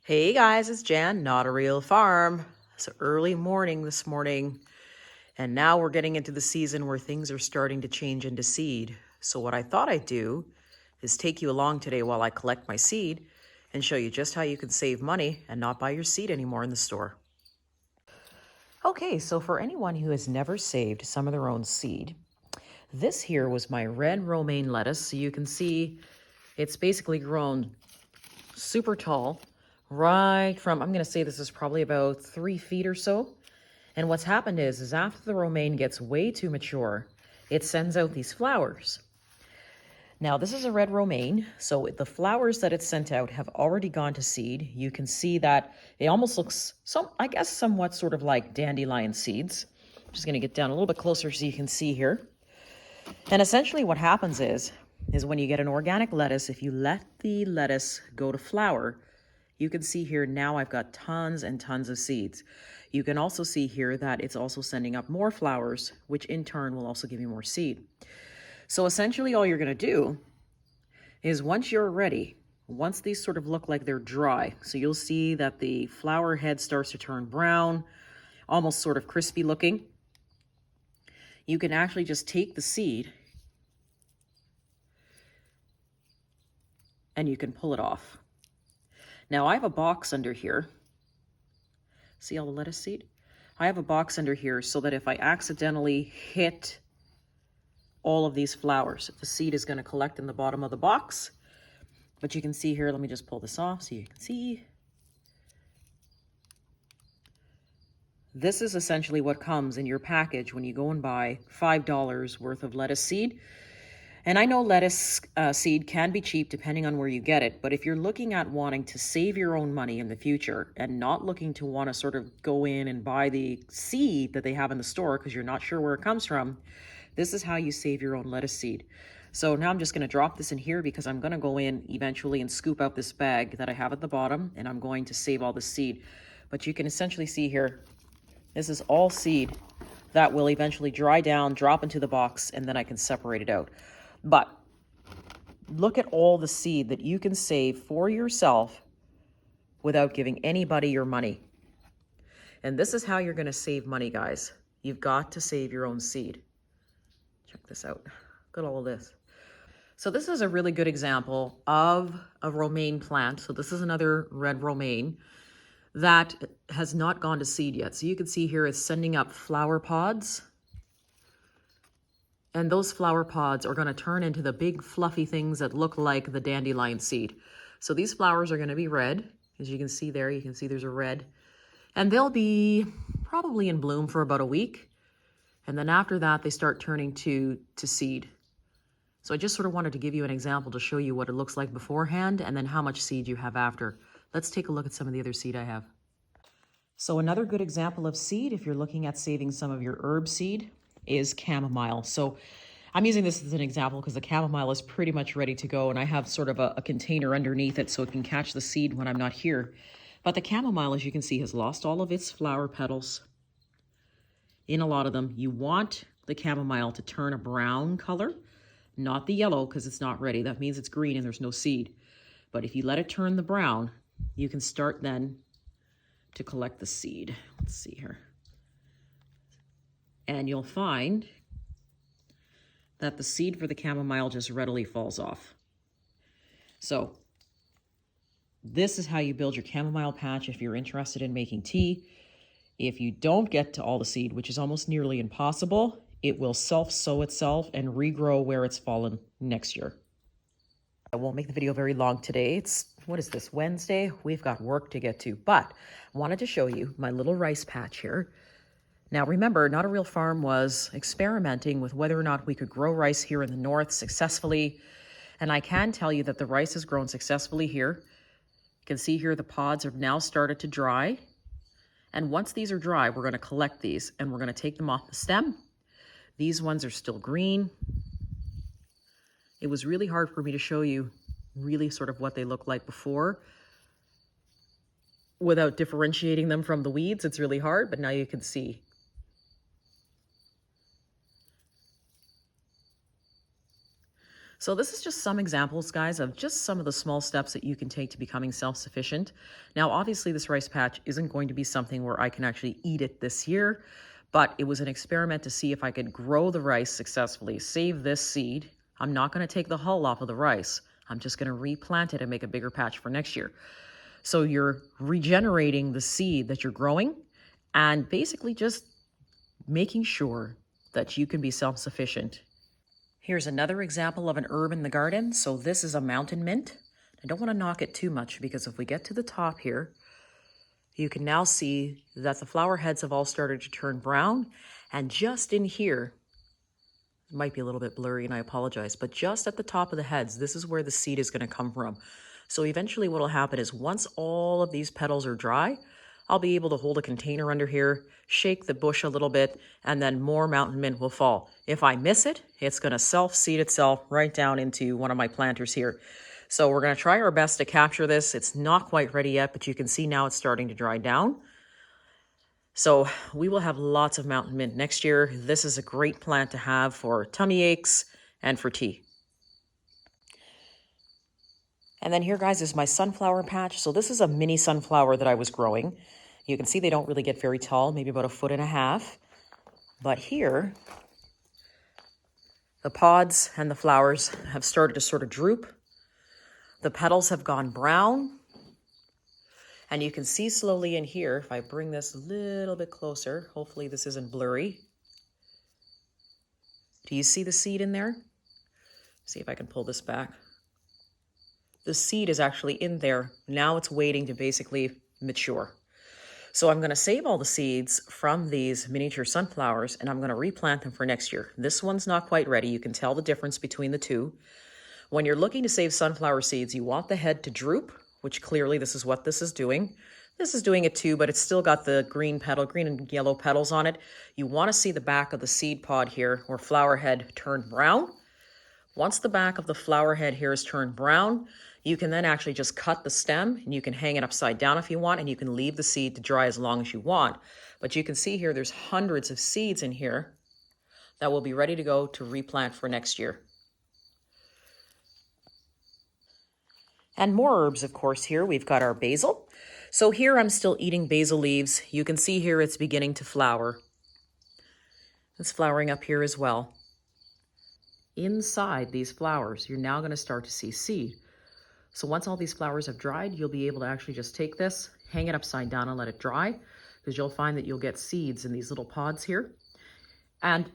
Hey guys, it's Jan, Not a Real Farm. It's early morning this morning, and now we're getting into the season where things are starting to change into seed. So what I thought I'd do is take you along today while I collect my seed and show you just how you can save money and not buy your seed anymore in the store. Okay, so for anyone who has never saved some of their own seed, this here was my red romaine lettuce. So you can see it's basically grown super tall, right from, I'm going to say this is probably about 3 feet or so. And what's happened is after the romaine gets way too mature, it sends out these flowers. Now this is a red romaine, so the flowers that it sent out have already gone to seed. You can see that it almost looks, somewhat sort of like dandelion seeds. I'm just going to get down a little bit closer so you can see here. And essentially what happens is when you get an organic lettuce, if you let the lettuce go to flower, you can see here now I've got tons and tons of seeds. You can also see here that it's also sending up more flowers, which in turn will also give you more seed. So essentially all you're going to do is once you're ready, once these sort of look like they're dry, so you'll see that the flower head starts to turn brown, almost sort of crispy looking, you can actually just take the seed and you can pull it off. Now I have a box under here. See all the lettuce seed? I have a box under here so that if I accidentally hit all of these flowers, the seed is going to collect in the bottom of the box. But you can see here, let me just pull this off so you can see. This is essentially what comes in your package when you go and buy $5 worth of lettuce seed. And I know lettuce seed can be cheap depending on where you get it, but if you're looking at wanting to save your own money in the future and not looking to want to sort of go in and buy the seed that they have in the store because you're not sure where it comes from, this is how you save your own lettuce seed. So now I'm just going to drop this in here because I'm going to go in eventually and scoop out this bag that I have at the bottom, and I'm going to save all the seed. But you can essentially see here, this is all seed that will eventually dry down, drop into the box, and then I can separate it out. But look at all the seed that you can save for yourself without giving anybody your money. And this is how you're going to save money, guys. You've got to save your own seed. Check this out. Look at all of this. So this is a really good example of a romaine plant. So this is another red romaine that has not gone to seed yet. So you can see here it's sending up flower pods. And those flower pods are going to turn into the big fluffy things that look like the dandelion seed. So these flowers are going to be red. As you can see there, you can see there's a red. And they'll be probably in bloom for about a week. And then after that, they start turning to seed. So I just sort of wanted to give you an example to show you what it looks like beforehand and then how much seed you have after. Let's take a look at some of the other seed I have. So another good example of seed, if you're looking at saving some of your herb seed, is chamomile. So I'm using this as an example because the chamomile is pretty much ready to go, and I have sort of a container underneath it so it can catch the seed when I'm not here. But the chamomile, as you can see, has lost all of its flower petals. In a lot of them, you want the chamomile to turn a brown color, not the yellow because it's not ready. That means it's green and there's no seed. But if you let it turn the brown, you can start then to collect the seed. Let's see here. And you'll find that the seed for the chamomile just readily falls off. So this is how you build your chamomile patch if you're interested in making tea. If you don't get to all the seed, which is almost nearly impossible, it will self-sow itself and regrow where it's fallen next year. I won't make the video very long today. What is this, Wednesday? We've got work to get to, but I wanted to show you my little rice patch here. Now remember, Not a Real Farm was experimenting with whether or not we could grow rice here in the north successfully. And I can tell you that the rice has grown successfully here. You can see here the pods have now started to dry. And once these are dry, we're going to collect these and we're going to take them off the stem. These ones are still green. It was really hard for me to show you really sort of what they look like before without differentiating them from the weeds. It's really hard, but now you can see. So this is just some examples, guys, of just some of the small steps that you can take to becoming self-sufficient. Now, obviously, this rice patch isn't going to be something where I can actually eat it this year, but it was an experiment to see if I could grow the rice successfully, save this seed. I'm not going to take the hull off of the rice. I'm just going to replant it and make a bigger patch for next year. So you're regenerating the seed that you're growing and basically just making sure that you can be self-sufficient. Here's another example of an herb in the garden. So this is a mountain mint. I don't want to knock it too much because if we get to the top here, you can now see that the flower heads have all started to turn brown. And just in here, it might be a little bit blurry and I apologize, but just at the top of the heads, this is where the seed is going to come from. So eventually what will happen is once all of these petals are dry, I'll be able to hold a container under here, shake the bush a little bit, and then more mountain mint will fall. If I miss it, it's going to self-seed itself right down into one of my planters here. So we're going to try our best to capture this. It's not quite ready yet, but you can see now it's starting to dry down. So we will have lots of mountain mint next year. This is a great plant to have for tummy aches and for tea. And then here, guys, is my sunflower patch. So this is a mini sunflower that I was growing. You can see they don't really get very tall, maybe about 1.5 feet. But here, the pods and the flowers have started to sort of droop. The petals have gone brown. And you can see slowly in here, if I bring this a little bit closer, hopefully this isn't blurry. Do you see the seed in there? See if I can pull this back. The seed is actually in there. Now it's waiting to basically mature. So I'm going to save all the seeds from these miniature sunflowers and I'm going to replant them for next year. This one's not quite ready. You can tell the difference between the two. When you're looking to save sunflower seeds, you want the head to droop, which clearly this is what this is doing. This is doing it too, but it's still got the green and yellow petals on it. You want to see the back of the seed pod here or flower head turn brown. Once the back of the flower head here is turned brown, you can then actually just cut the stem and you can hang it upside down if you want, and you can leave the seed to dry as long as you want. But you can see here there's hundreds of seeds in here that will be ready to go to replant for next year. And more herbs, of course, here. We've got our basil. So here I'm still eating basil leaves. You can see here it's beginning to flower. It's flowering up here as well. Inside these flowers, you're now going to start to see seed. So once all these flowers have dried, you'll be able to actually just take this, hang it upside down and let it dry, because you'll find that you'll get seeds in these little pods here. And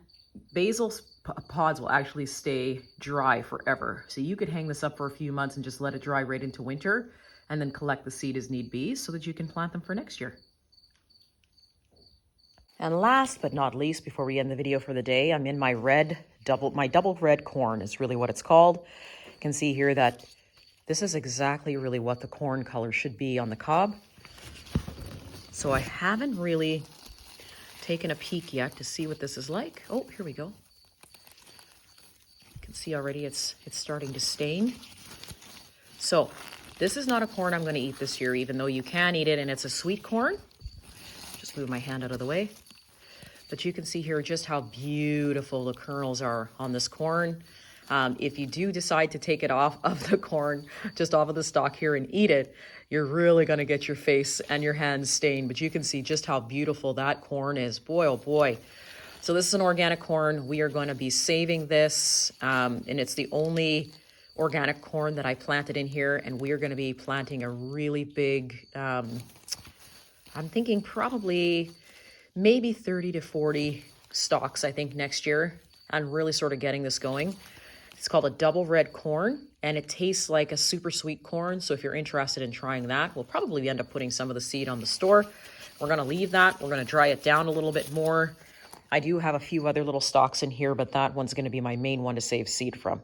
basil's pods will actually stay dry forever. So you could hang this up for a few months and just let it dry right into winter and then collect the seed as need be so that you can plant them for next year. And last but not least, before we end the video for the day, I'm in my double red corn is really what it's called. You can see here that this is exactly really what the corn color should be on the cob. So I haven't really taken a peek yet to see what this is like. Oh, here we go. You can see already it's starting to stain. So this is not a corn I'm going to eat this year, even though you can eat it and it's a sweet corn. Just move my hand out of the way. But you can see here just how beautiful the kernels are on this corn. If you do decide to take it off of the corn, just off of the stalk here and eat it, you're really going to get your face and your hands stained. But you can see just how beautiful that corn is. Boy, oh boy. So this is an organic corn. We are going to be saving this. And it's the only organic corn that I planted in here. And we are going to be planting a really big, I'm thinking probably maybe 30 to 40 stalks, I think, next year. And really sort of getting this going. It's called a double red corn, and it tastes like a super sweet corn. So if you're interested in trying that, we'll probably end up putting some of the seed on the store. We're going to leave that. We're going to dry it down a little bit more. I do have a few other little stalks in here, but that one's going to be my main one to save seed from.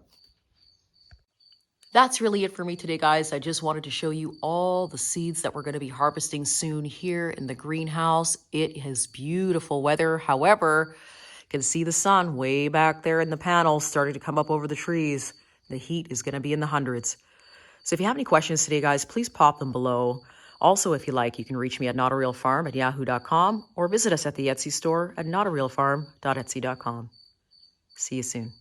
That's really it for me today, guys. I just wanted to show you all the seeds that we're going to be harvesting soon here in the greenhouse. It is beautiful weather. However, you can see the sun way back there in the panels starting to come up over the trees. The heat is going to be in the hundreds. So if you have any questions today, guys, please pop them below. Also, if you like, you can reach me at notarealfarm@yahoo.com or visit us at the Etsy store at notarealfarm.etsy.com. See you soon.